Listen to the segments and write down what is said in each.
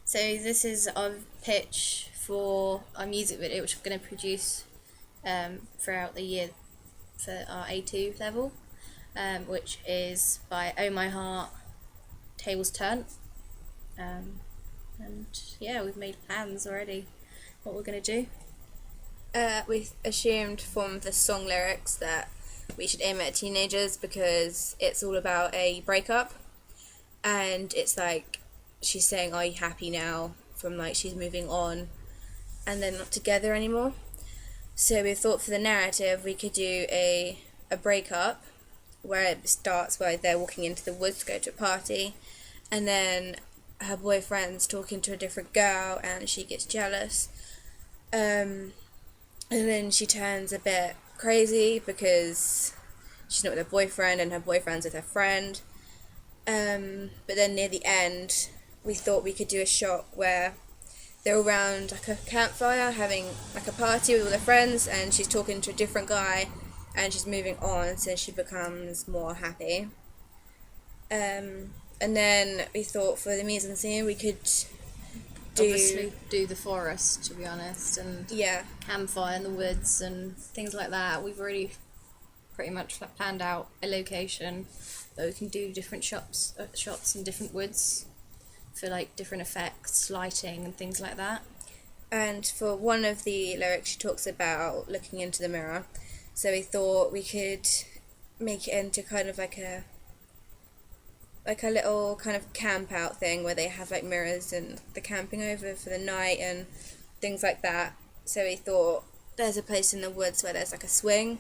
So this is our pitch for our music video, which we're going to produce throughout the year for our A2 level, which is by Oh My Heart, Tables Turnt. And yeah, we've made plans already what we're going to do. We assumed from the song lyrics that we should aim at teenagers because it's all about a breakup, and it's like she's saying, "Are you happy now?" From like she's moving on, and they're not together anymore. So we thought for the narrative we could do a breakup where it starts by they're walking into the woods to go to a party, and then her boyfriend's talking to a different girl and she gets jealous. And then she turns a bit crazy because she's not with her boyfriend and her boyfriend's with her friend. But then near the end, we thought we could do a shot where they're all around like a campfire having like a party with all their friends, and she's talking to a different guy and she's moving on, so she becomes more happy. And then we thought for the mise en scene we could Obviously do the forest, to be honest, and yeah, campfire in the woods and things like that. We've already pretty much planned out a location that we can do different shots in different woods for like different effects, lighting and things like that. And for one of the lyrics she talks about looking into the mirror, so we thought we could make it into kind of like a little kind of camp out thing where they have like mirrors and the camping over for the night and things like that. So we thought there's a place in the woods where there's like a swing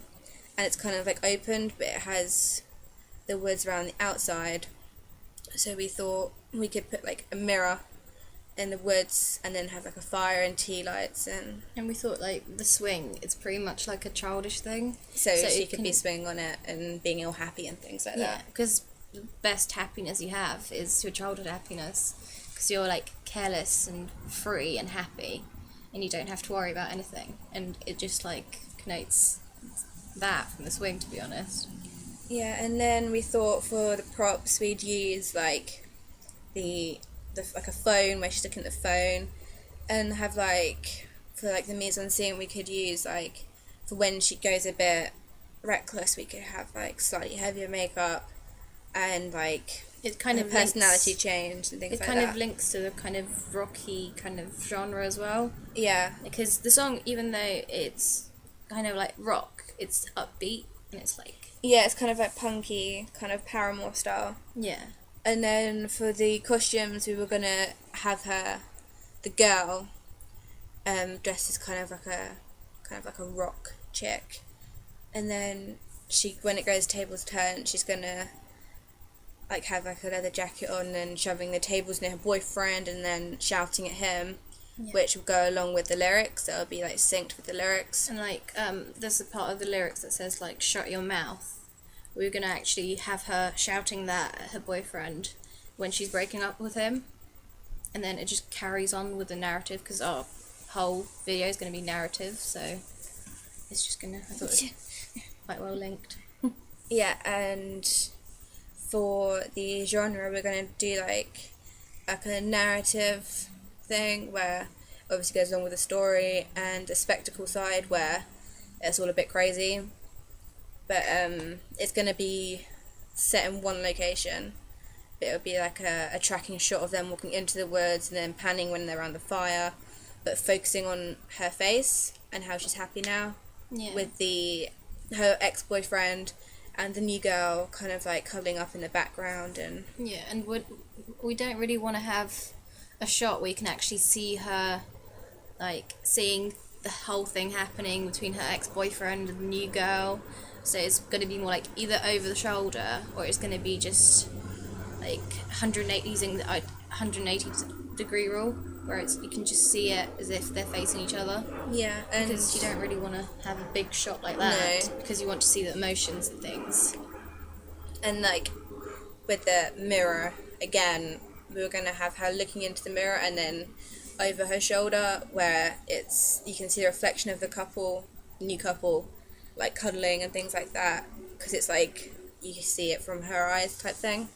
and it's kind of like opened, but it has the woods around the outside. So we thought we could put like a mirror in the woods and then have like a fire and tea lights, and we thought like the swing, it's pretty much like a childish thing, so she could be swinging on it and being all happy and things like that. because the best happiness you have is your childhood happiness, because you're like careless and free and happy and you don't have to worry about anything, and it just like connotes that from the swing, to be honest. Yeah, and then we thought for the props we'd use like the like a phone where she's looking at the phone, and have like for like the mise en scene we could use like for when she goes a bit reckless we could have like slightly heavier makeup and like it kind of personality change and things like that. It kind of links to the kind of rocky kind of genre as well. Yeah, because the song, even though it's kind of like rock, it's upbeat and it's like it's kind of like punky, kind of Paramore style. Yeah. And then for the costumes we were gonna have the girl dressed as kind of like a rock chick, and then when it goes tables turn she's gonna like have like a leather jacket on and shoving the tables near her boyfriend and then shouting at him, which will go along with the lyrics. So it'll be like synced with the lyrics. And like there's a part of the lyrics that says like shut your mouth. We're gonna actually have her shouting that at her boyfriend when she's breaking up with him, and then it just carries on with the narrative, because our whole video is gonna be narrative, so it's just gonna, I thought it was quite well linked. Yeah, and for the genre we're going to do like a narrative thing where obviously goes along with the story, and a spectacle side where it's all a bit crazy, but it's going to be set in one location, but it'll be like a tracking shot of them walking into the woods and then panning when they're around the fire, but focusing on her face and how she's happy now, with her ex-boyfriend and the new girl kind of like cuddling up in the background. And we don't really want to have a shot where you can actually see her like seeing the whole thing happening between her ex-boyfriend and the new girl, so it's going to be more like either over the shoulder, or it's going to be just like 180, using the 180 degree rule, where you can just see it as if they're facing each other. Yeah, and because you don't really want to have a big shot like that, because you want to see the emotions and things. And like with the mirror again, we were going to have her looking into the mirror and then over her shoulder where you can see the reflection of the new couple like cuddling and things like that, because it's like you see it from her eyes type thing.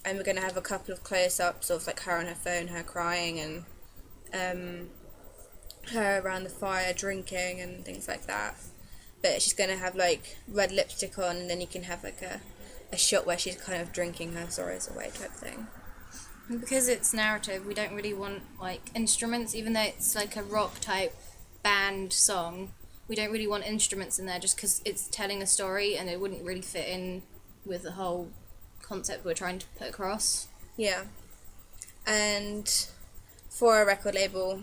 and we're going to have a couple of close-ups of like her on her phone, her crying, and her around the fire drinking and things like that. But she's going to have like red lipstick on, and then you can have like a shot where she's kind of drinking her sorrows away type thing. And because it's narrative, we don't really want like instruments, even though it's like a rock type band song. We don't really want instruments in there just because it's telling a story and it wouldn't really fit in with the whole concept we're trying to put across. Yeah. And for a record label,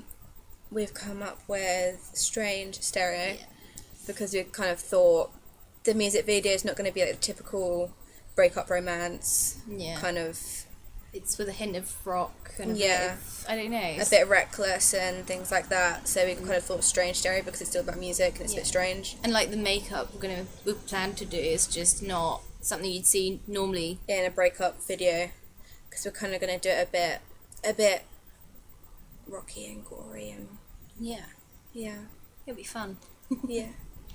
we've come up with Strange Stereo, because we kind of thought the music video is not going to be like the typical breakup romance kind of. It's with a hint of rock and I don't know. A bit reckless and things like that. So we kind of thought Strange Stereo because it's still about music and it's a bit strange. And like the makeup we plan to do is just not something you'd see normally in a breakup video, because we're kind of going to do it a bit rocky and gory and yeah, it'll be fun. yeah.